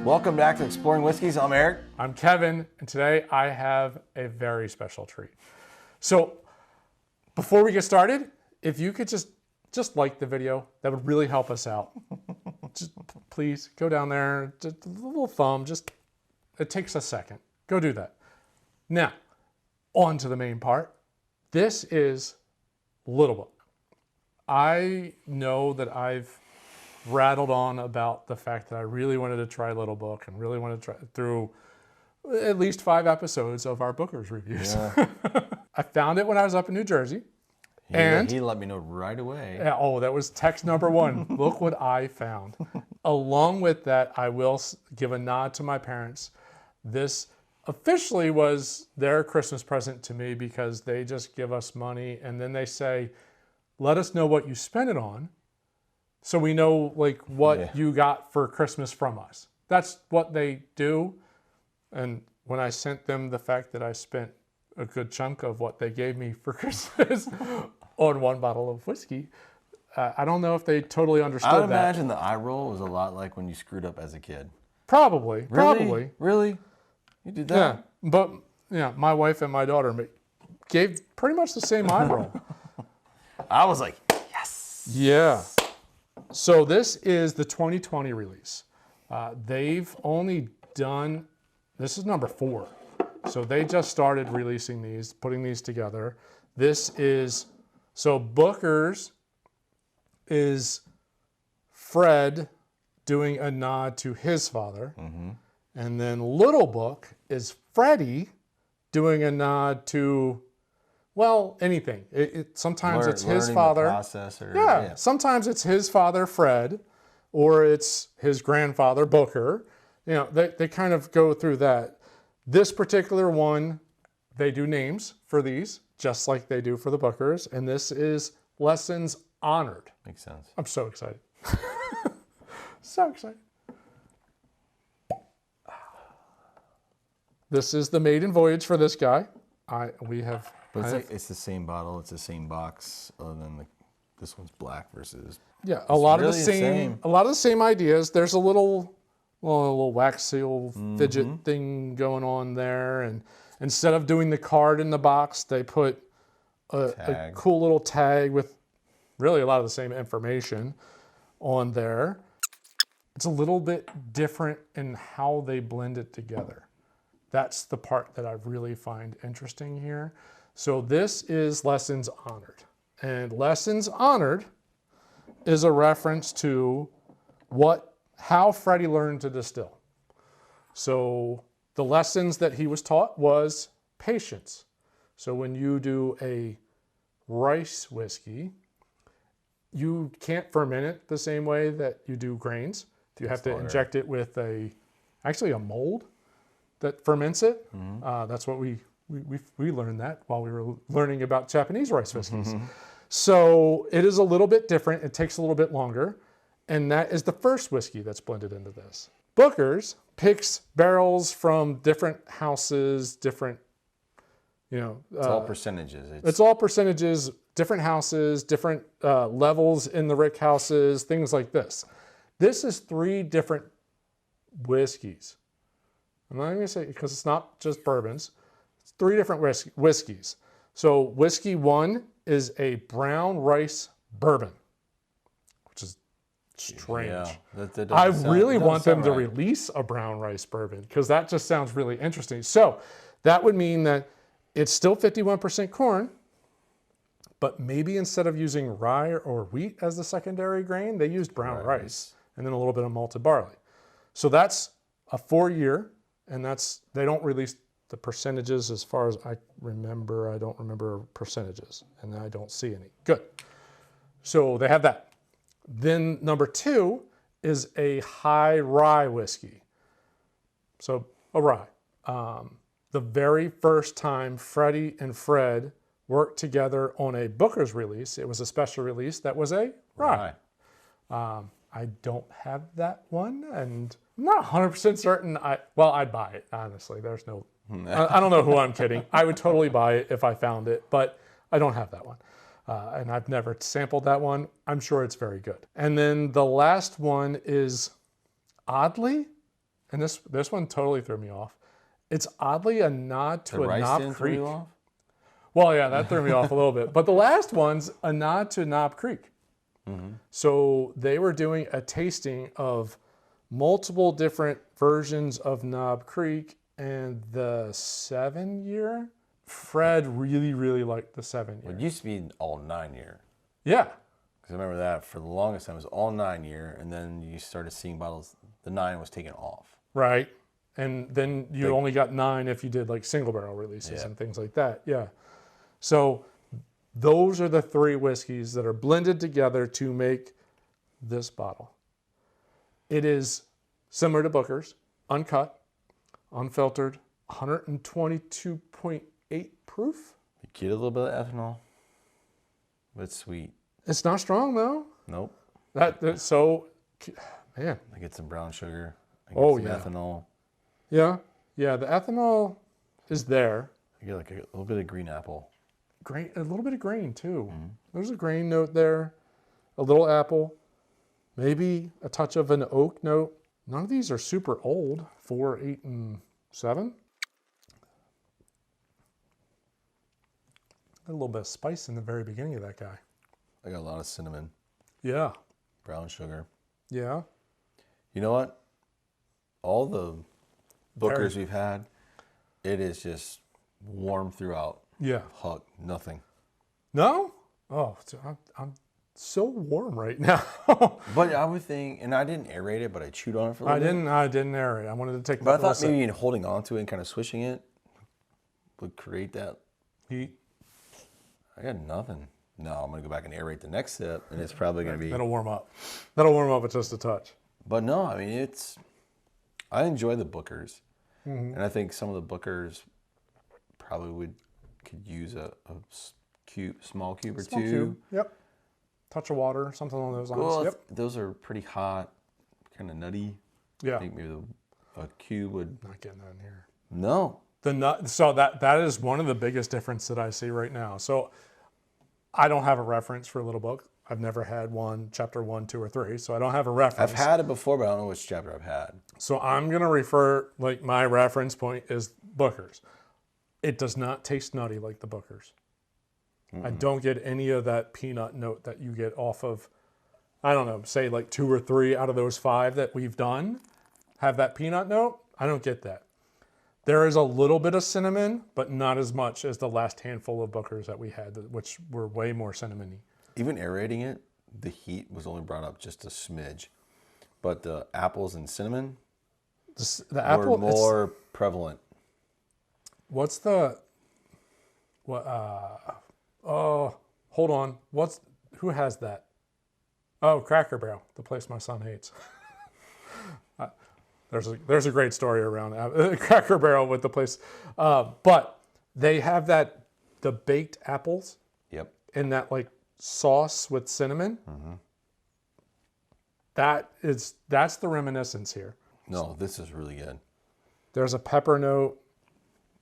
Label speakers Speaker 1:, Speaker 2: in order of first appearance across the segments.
Speaker 1: Welcome back to Exploring Whiskeys. I'm Eric.
Speaker 2: I'm Kevin, and today I have a very special treat. So, before we get started, if you could just like the video, that would really help us out. Just please go down there, just a little thumb, it takes a second. Go do that. Now, on to the main part. This is Little Book. I know that I've rattled on about the fact that I really wanted to try Little Book and really wanted to try through at least 5 episodes of our Booker's reviews. Yeah. I found it when I was up in New Jersey.
Speaker 1: He let me know right away.
Speaker 2: Oh, that was text number 1. Look what I found. Along with that, I will give a nod to my parents. This officially was their Christmas present to me because they just give us money and then they say, let us know what you spent it on so we know what you got for Christmas from us. That's what they do. And when I sent them the fact that I spent a good chunk of what they gave me for Christmas on 1 bottle of whiskey, I don't know if they totally understood that.
Speaker 1: I would imagine the eye roll was a lot like when you screwed up as a kid.
Speaker 2: Probably.
Speaker 1: Really? You did that?
Speaker 2: Yeah, but my wife and my daughter gave pretty much the same eye roll.
Speaker 1: I was like, yes.
Speaker 2: Yeah. So this is the 2020 release. They've only done, this is number 4. So they just started releasing these, putting these together. This is, so Booker's is Fred doing a nod to his father. Mm-hmm. And then Little Book is Freddie doing a nod to, well, anything. Sometimes it's his father. Sometimes it's his father, Fred, or it's his grandfather, Booker. They kind of go through that. This particular one, they do names for these, just like they do for the Bookers. And this is Lessons Honored.
Speaker 1: Makes sense.
Speaker 2: I'm so excited. So excited. This is the maiden voyage for this guy.
Speaker 1: But it's the same bottle, it's the same box, other than this one's black versus.
Speaker 2: Yeah, a lot of the same ideas. There's a little wax seal fidget thing going on there, and instead of doing the card in the box, they put a cool little tag with really a lot of the same information on there. It's a little bit different in how they blend it together. That's the part that I really find interesting here. So this is Lessons Honored. And Lessons Honored is a reference to how Freddie learned to distill. So the lessons that he was taught was patience. So when you do a rice whiskey, you can't ferment it the same way that you do grains. You have to inject it with actually a mold that ferments it. Mm-hmm. That's what we learned that while we were learning about Japanese rice whiskeys. Mm-hmm. So it is a little bit different. It takes a little bit longer. And that is the first whiskey that's blended into this. Booker's picks barrels from different houses, different,
Speaker 1: it's all percentages.
Speaker 2: It's all percentages, different houses, different levels in the rick houses, things like this. This is 3 different whiskeys. I'm not going to say, because it's not just bourbons. It's 3 different whiskeys. So whiskey 1 is a brown rice bourbon, which is strange. Yeah, I really want them to release a brown rice bourbon because that just sounds really interesting. So that would mean that it's still 51% corn, but maybe instead of using rye or wheat as the secondary grain, they used brown rice and then a little bit of malted barley. So that's a 4-year. And they don't release the percentages as far as I remember. I don't remember percentages, and I don't see any. Good. So they have that. Then number 2 is a high rye whiskey. So a rye. The very first time Freddie and Fred worked together on a Booker's release, it was a special release that was a rye. I don't have that one, and I'm not 100% certain. I'd buy it, honestly. There's no, I don't know who I'm kidding. I would totally buy it if I found it, but I don't have that one. And I've never sampled that one. I'm sure it's very good. And then the last one is, oddly, and this one totally threw me off. It's oddly a nod to a Knob Creek. Well, yeah, that threw me off a little bit. But the last one's a nod to Knob Creek. So they were doing a tasting of multiple different versions of Knob Creek, and the 7-year, Fred really, really liked the 7-year.
Speaker 1: It used to be all 9-year.
Speaker 2: Yeah.
Speaker 1: Because I remember that for the longest time it was all 9-year, and then you started seeing bottles, the 9 was taken off.
Speaker 2: Right. And then you only got 9 if you did like single barrel releases and things like that. Yeah. So those are the 3 whiskeys that are blended together to make this bottle. It is similar to Booker's, uncut, unfiltered, 122.8 proof.
Speaker 1: You get a little bit of ethanol, but it's sweet.
Speaker 2: It's not strong though.
Speaker 1: Nope.
Speaker 2: So, man.
Speaker 1: I get some brown sugar. I get some ethanol.
Speaker 2: Yeah. Yeah, the ethanol is there.
Speaker 1: I get like a little bit of green apple.
Speaker 2: A little bit of grain too. There's a grain note there, a little apple, maybe a touch of an oak note. None of these are super old, 4, 8, and 7. A little bit of spice in the very beginning of that guy.
Speaker 1: I got a lot of cinnamon.
Speaker 2: Yeah.
Speaker 1: Brown sugar.
Speaker 2: Yeah.
Speaker 1: You know what? All the Bookers we've had, it is just warm throughout.
Speaker 2: Yeah.
Speaker 1: Hug, nothing.
Speaker 2: No? Oh, I'm so warm right now.
Speaker 1: But I would think, and I didn't aerate it, but I chewed on it for a little bit.
Speaker 2: I didn't aerate. I wanted to take.
Speaker 1: But I thought maybe in holding on to it and kind of swishing it would create that
Speaker 2: heat.
Speaker 1: I got nothing. No, I'm gonna go back and aerate the next sip, and it's probably gonna be.
Speaker 2: That'll warm up. That'll warm up with just a touch.
Speaker 1: But no, I mean I enjoy the Bookers, and I think some of the Bookers probably could use a small cube or two.
Speaker 2: Cube. Yep. Touch of water, something along those lines.
Speaker 1: Well,
Speaker 2: yep.
Speaker 1: Those are pretty hot, kind of nutty.
Speaker 2: Yeah.
Speaker 1: I think maybe a cube would.
Speaker 2: Not getting that in here.
Speaker 1: No.
Speaker 2: So that is one of the biggest difference that I see right now. So I don't have a reference for Little Book. I've never had one, chapter 1, 2, or 3, so I don't have a reference.
Speaker 1: I've had it before, but I don't know which chapter I've had.
Speaker 2: So I'm gonna refer, like my reference point is Booker's. It does not taste nutty like the Booker's. I don't get any of that peanut note that you get off of, I don't know, say like 2 or 3 out of those 5 that we've done have that peanut note. I don't get that. There is a little bit of cinnamon, but not as much as the last handful of Bookers that we had, which were way more cinnamony.
Speaker 1: Even aerating it, the heat was only brought up just a smidge. But the apples and cinnamon were more prevalent.
Speaker 2: What's the... Oh, hold on. Who has that? Oh, Cracker Barrel, the place my son hates. There's a great story around Cracker Barrel with the place, but they have the baked apples.
Speaker 1: Yep.
Speaker 2: In that like sauce with cinnamon. That's the reminiscence here.
Speaker 1: No, this is really good.
Speaker 2: There's a pepper note.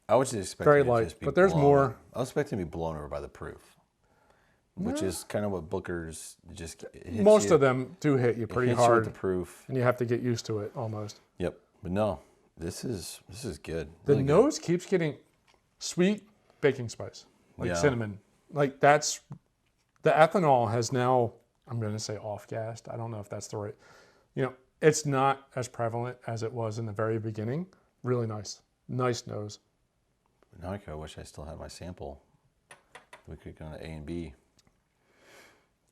Speaker 1: I was just expecting
Speaker 2: very
Speaker 1: it to
Speaker 2: light,
Speaker 1: just be
Speaker 2: but there's more.
Speaker 1: I was expecting to be blown over by the proof, which is kind of what Booker's just hits
Speaker 2: Most
Speaker 1: you.
Speaker 2: of them do hit you pretty
Speaker 1: Hits you
Speaker 2: hard,
Speaker 1: with the proof,
Speaker 2: and you have to get used to it almost.
Speaker 1: Yep, but no, this is good.
Speaker 2: The
Speaker 1: Really
Speaker 2: nose keeps getting sweet baking spice, like cinnamon. Like that's the ethanol has now. I'm going to say off-gassed. I don't know if that's the right. It's not as prevalent as it was in the very beginning. Really nice nose.
Speaker 1: Now I wish I still had my sample. We could go to A and B.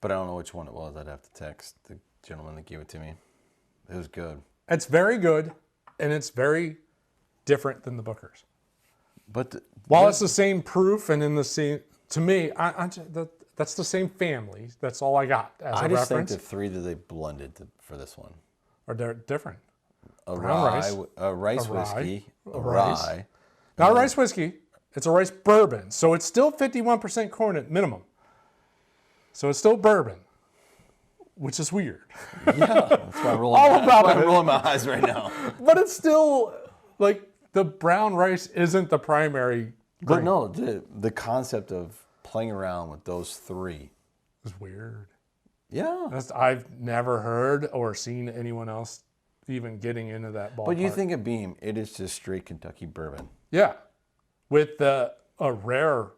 Speaker 1: But I don't know which one it was. I'd have to text the gentleman that gave it to me. It was good.
Speaker 2: It's very good, and it's very different than the Booker's.
Speaker 1: But
Speaker 2: while it's the same proof and in the same, to me, that's the same family. That's all I got as a reference.
Speaker 1: I just think the 3 that they blended for this one
Speaker 2: are different.
Speaker 1: A
Speaker 2: rice
Speaker 1: whiskey, a
Speaker 2: rice.
Speaker 1: rye.
Speaker 2: Not a rice whiskey. It's a rice bourbon. So it's still 51% corn at minimum. So it's still bourbon, which is weird.
Speaker 1: Yeah, that's why I'm rolling my eyes right now.
Speaker 2: But it's still, like, the brown rice isn't the primary grain.
Speaker 1: But no, the concept of playing around with those 3
Speaker 2: is weird.
Speaker 1: Yeah.
Speaker 2: I've never heard or seen anyone else, even getting into that ballpark.
Speaker 1: But you think of Beam, it is just straight Kentucky bourbon.
Speaker 2: Yeah, with a rare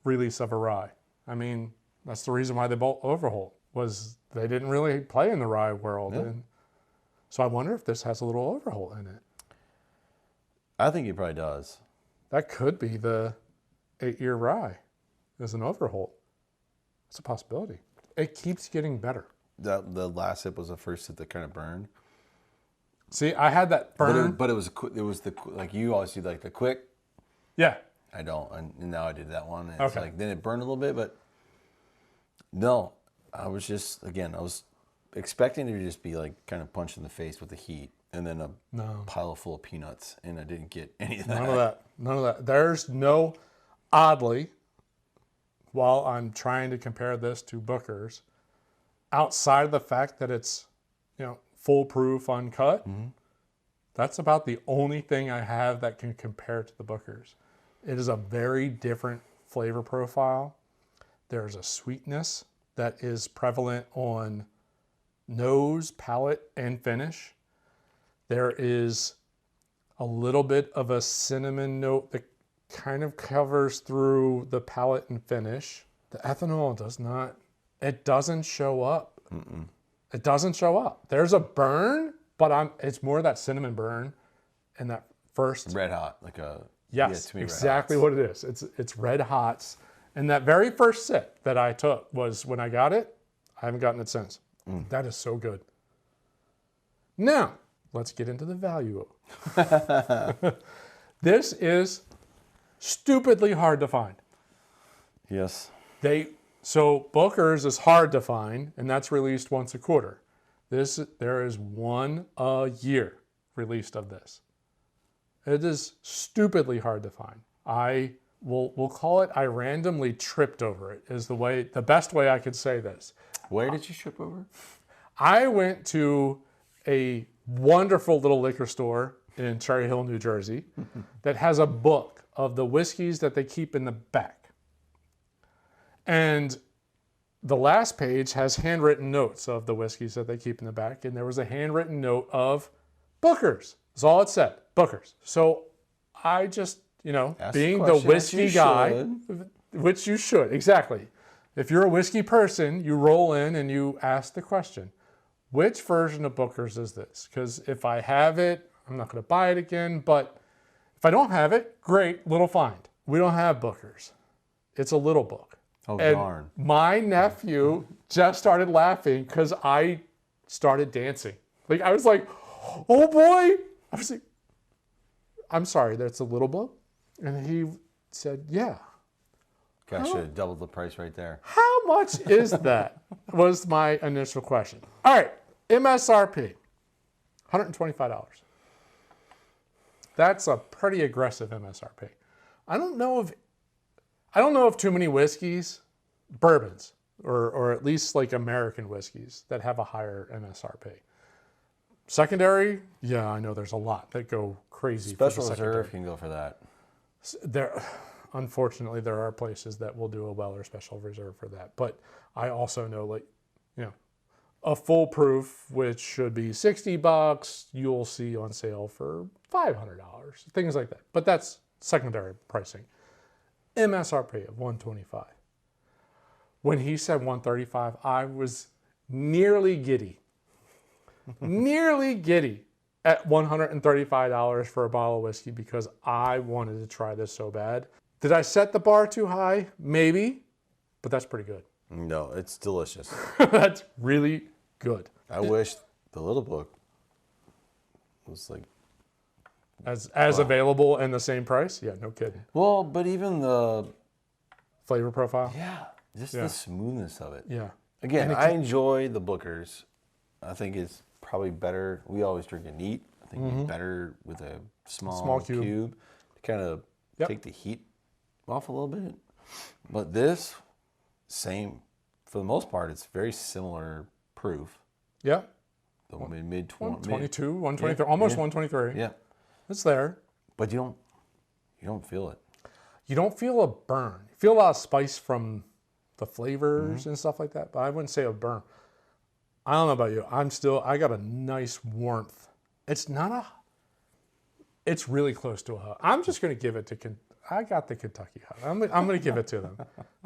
Speaker 2: release of a rye. I mean, that's the reason why they bought Overholt, was they didn't really play in the rye world.
Speaker 1: Yeah.
Speaker 2: And so I wonder if this has a little Overholt in it.
Speaker 1: I think it probably does.
Speaker 2: That could be the 8-year rye as an Overholt. It's a possibility. It keeps getting better.
Speaker 1: The last sip was the first sip that kind of burned.
Speaker 2: See, I had that burn.
Speaker 1: But it was like you always do like the quick.
Speaker 2: Yeah.
Speaker 1: I don't, and now I did that one. And It's
Speaker 2: Okay.
Speaker 1: like then it burned a little bit, but no, I was expecting to just be like kind of punched in the face with the heat, and then a pile full of peanuts, and I didn't get any of that.
Speaker 2: None of that. There's no, oddly, while I'm trying to compare this to Booker's, outside of the fact that it's, foolproof, uncut, that's about the only thing I have that can compare to the Booker's. It is a very different flavor profile. There's a sweetness that is prevalent on nose, palate, and finish. There is a little bit of a cinnamon note that kind of covers through the palate and finish. The ethanol doesn't show up. Mm-mm. It doesn't show up. There's a burn, but it's more that cinnamon burn and that first
Speaker 1: Red hot, like a
Speaker 2: yes,
Speaker 1: to me,
Speaker 2: exactly what it is. It's red hots, and that very first sip that I took was when I got it. I haven't gotten it since. That is so good. Now let's get into the value. This is stupidly hard to find.
Speaker 1: Yes.
Speaker 2: So Booker's is hard to find, and that's released once a quarter. There is one a year released of this. It is stupidly hard to find. We'll call it, I randomly tripped over it, is the best way I could say this.
Speaker 1: Where did you trip over?
Speaker 2: I went to a wonderful little liquor store in Cherry Hill, New Jersey, that has a book of the whiskeys that they keep in the back. And the last page has handwritten notes of the whiskeys that they keep in the back. And there was a handwritten note of Booker's. That's all it said, Booker's. So I just, being the whiskey guy, which you should, exactly. If you're a whiskey person, you roll in and you ask the question, which version of Booker's is this? Because if I have it, I'm not going to buy it again. But if I don't have it, great, little find. We don't have Booker's. It's a little book.
Speaker 1: Oh,
Speaker 2: and
Speaker 1: darn.
Speaker 2: My nephew just started laughing because I started dancing. Like, I was like, oh boy. I was like, I'm sorry, that's a little book? And he said, yeah.
Speaker 1: Gosh, I should have doubled the price right there.
Speaker 2: How much is that? Was my initial question. All right, MSRP, $125. That's a pretty aggressive MSRP. I don't know of too many whiskeys, bourbons, or at least like American whiskeys that have a higher MSRP. Secondary, yeah, I know there's a lot that go crazy.
Speaker 1: Special reserve can go for that.
Speaker 2: Unfortunately, there are places that will do a Weller special reserve for that. But I also know, a full proof, which should be $60, you'll see on sale for $500, things like that. But that's secondary pricing. MSRP of $125. When he said $135, I was nearly giddy. Nearly giddy at $135 for a bottle of whiskey because I wanted to try this so bad. Did I set the bar too high? Maybe, but that's pretty good.
Speaker 1: No, it's delicious.
Speaker 2: That's really good.
Speaker 1: I wish the little book was like
Speaker 2: as available and the same price? Yeah, no kidding.
Speaker 1: Well, but even the
Speaker 2: flavor profile?
Speaker 1: Yeah, just the smoothness of it.
Speaker 2: Yeah.
Speaker 1: Again, I enjoy the Booker's. I think it's probably better. We always drink it neat. I think it's better with a small cube to kind of take the heat off a little bit. But this, same, for the most part, it's very similar proof.
Speaker 2: Yeah.
Speaker 1: The mid
Speaker 2: 122, 123, almost 123.
Speaker 1: Yeah.
Speaker 2: It's there.
Speaker 1: But you don't feel it.
Speaker 2: You don't feel a burn. You feel a lot of spice from the flavors and stuff like that, but I wouldn't say a burn. I don't know about you. I got a nice warmth. It's really close to a hug. I'm just going to give it to, I got the Kentucky hug. I'm going to give it to them.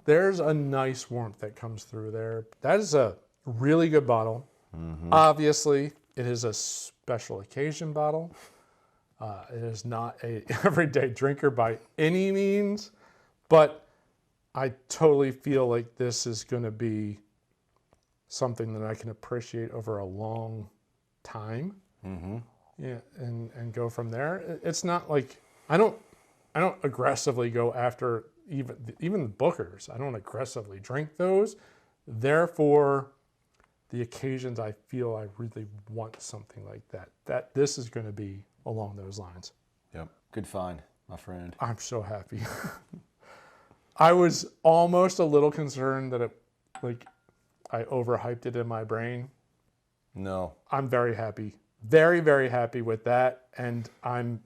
Speaker 2: There's a nice warmth that comes through there. That is a really good bottle. Mm-hmm. Obviously, it is a special occasion bottle. It is not a everyday drinker by any means, but I totally feel like this is going to be something that I can appreciate over a long time. Mm-hmm. Yeah, and go from there. It's not like I don't aggressively go after even the Bookers. I don't aggressively drink those. Therefore, the occasions I feel I really want something like that this is going to be along those lines.
Speaker 1: Yep, good find, my friend.
Speaker 2: I'm so happy. I was almost a little concerned that I overhyped it in my brain.
Speaker 1: No.
Speaker 2: I'm very happy. Very, very happy with that. And I'm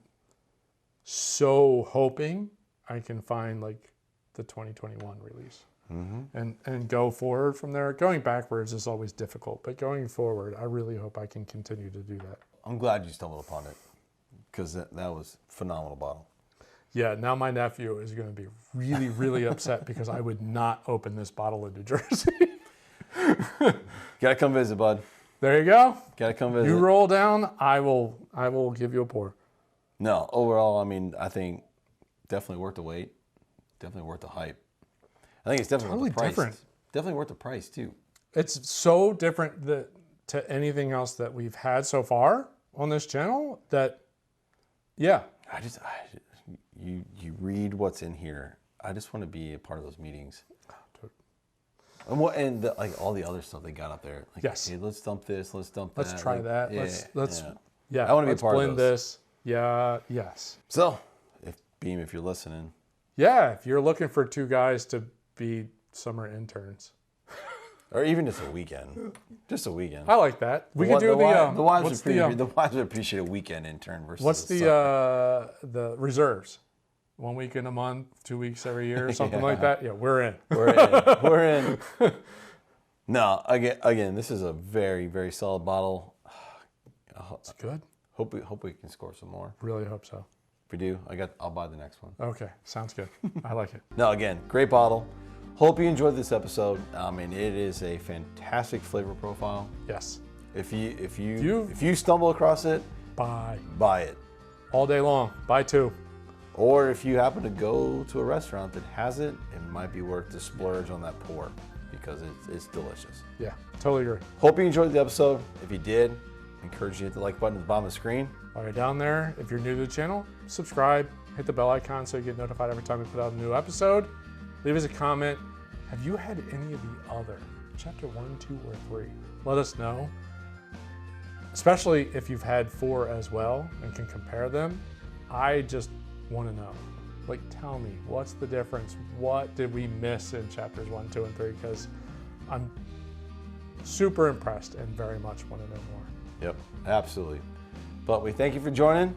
Speaker 2: so hoping I can find like the 2021 release. Mm-hmm. And go forward from there. Going backwards is always difficult, but going forward, I really hope I can continue to do that.
Speaker 1: I'm glad you stumbled upon it because that was a phenomenal bottle.
Speaker 2: Yeah, now my nephew is going to be really, really upset because I would not open this bottle in New Jersey.
Speaker 1: Gotta come visit, bud.
Speaker 2: There you go.
Speaker 1: Gotta come visit.
Speaker 2: You roll down, I will give you a pour.
Speaker 1: No, overall, I mean, I think definitely worth the wait. Definitely worth the hype. I think it's definitely worth the price. Different. Definitely worth the price too. It's
Speaker 2: so different to anything else that we've had so far on this channel that, yeah.
Speaker 1: You read what's in here. I just want to be a part of those meetings. And like all the other stuff they got up there. Like,
Speaker 2: yes.
Speaker 1: Hey, let's dump this. Let's dump that.
Speaker 2: Let's try that.
Speaker 1: Yeah,
Speaker 2: yeah.
Speaker 1: I want to be a part
Speaker 2: blend
Speaker 1: of those.
Speaker 2: This. Yeah. Yes.
Speaker 1: So, if you're listening.
Speaker 2: Yeah, if you're looking for two guys to be summer interns.
Speaker 1: Or even just a weekend. Just a weekend.
Speaker 2: I like that. We could do
Speaker 1: the wives would appreciate a weekend intern versus.
Speaker 2: What's the reserves? 1 week in a month, 2 weeks every year, something like that. Yeah, we're in.
Speaker 1: We're in. No, again, this is a very, very solid bottle.
Speaker 2: It's good.
Speaker 1: Hope we can score some more.
Speaker 2: Really hope so.
Speaker 1: If we do, I'll buy the next one.
Speaker 2: Okay, sounds good. I like it.
Speaker 1: No, again, great bottle. Hope you enjoyed this episode. I mean, it is a fantastic flavor profile.
Speaker 2: Yes.
Speaker 1: If you stumble across it, buy it
Speaker 2: all day long. Buy two.
Speaker 1: Or if you happen to go to a restaurant that has it, it might be worth the splurge on that pour because it's delicious.
Speaker 2: Yeah, totally agree.
Speaker 1: Hope you enjoyed the episode. If you did, I encourage you to hit the like button at the bottom of the screen.
Speaker 2: While you're down there, if you're new to the channel, subscribe, hit the bell icon so you get notified every time we put out a new episode. Leave us a comment. Have you had any of the other chapter 1, 2, or 3? Let us know. Especially if you've had 4 as well and can compare them. I just want to know. Like, tell me, what's the difference? What did we miss in chapters 1, 2, and 3? Because I'm super impressed and very much want to know more.
Speaker 1: Yep, absolutely. But we thank you for joining.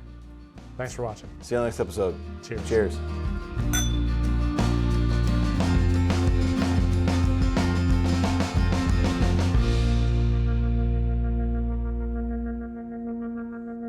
Speaker 2: Thanks for watching.
Speaker 1: See you on the next episode.
Speaker 2: Cheers.
Speaker 1: Cheers.